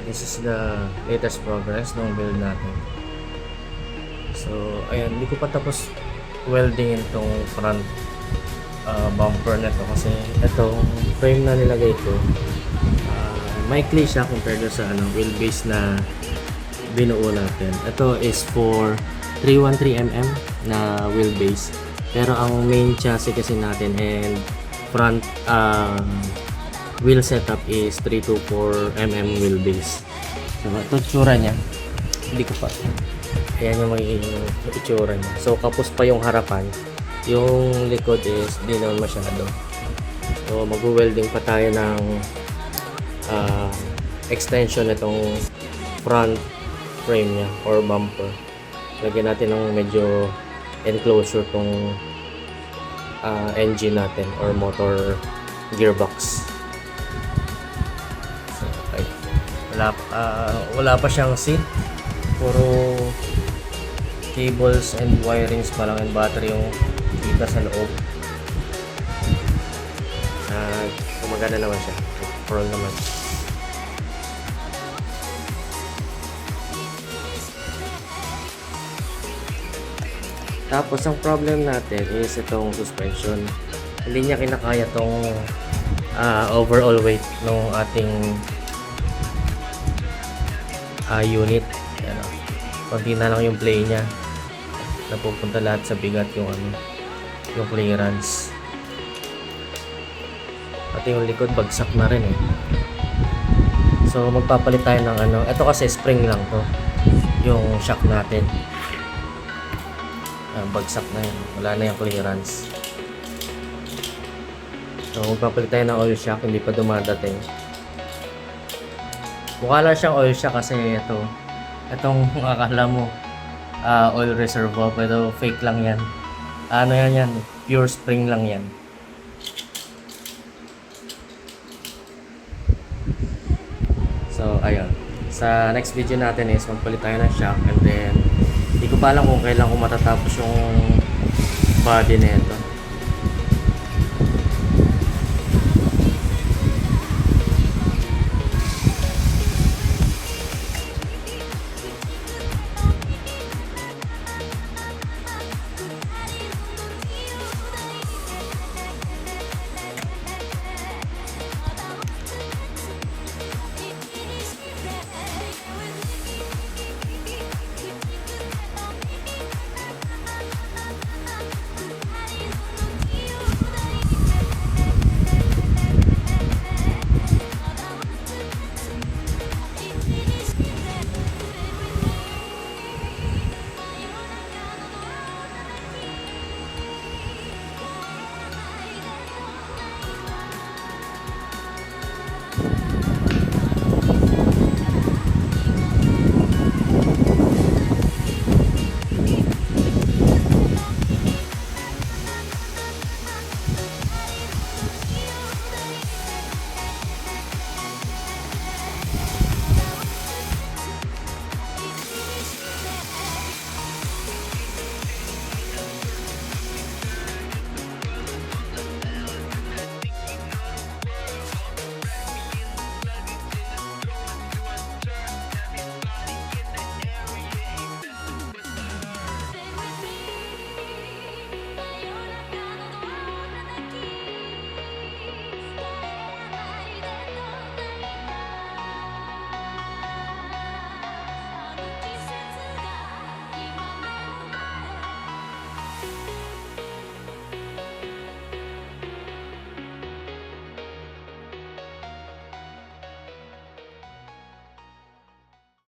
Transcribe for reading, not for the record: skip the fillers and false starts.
This is the latest progress ng build natin. So, ayan, hindi ko pa tapos welding itong front bumper na to kasi itong frame na nilagay ko maikli siya compared sa wheelbase na binuo natin. Ito is for 313mm na wheelbase, pero ang main chassis kasi natin and front wheel setup is 324mm wheelbase. So ito tsura niya, hindi ko pa, ayan yung magiging itsura niya. So kapos pa yung harapan, yung likod is di naman masyado. So mag-welding pa tayo ng extension itong front frame niya or bumper. Lagyan natin ng medyo enclosure tong engine natin or motor gearbox. So, okay. Wala pa siyang seat, puro cables and wirings pa lang and battery yung kita sa loob. Gumagana naman siya, roll naman. Tapos ang problem natin is itong suspension. Hindi niya kinakaya tong overall weight ng ating unit. Ayan, konti na lang yung play niya. Napupunta lahat sa bigat yung yung clearance. Pati yung likod bagsak na rin eh. So magpapalit tayo ng ito kasi spring lang to. Yung shock natin. Bagsak na yun, wala na yung clearance. So magpapalit tayo ng oil shock, hindi pa dumadating. Mukha lang siyang oil shock kasi itong akala mo oil reservoir, pero fake lang yan. Yan, pure spring lang yan. So ayun, sa next video natin is magpalit tayo ng shock, and then hindi ko pa alam kung kailan ko matatapos yung body na yan.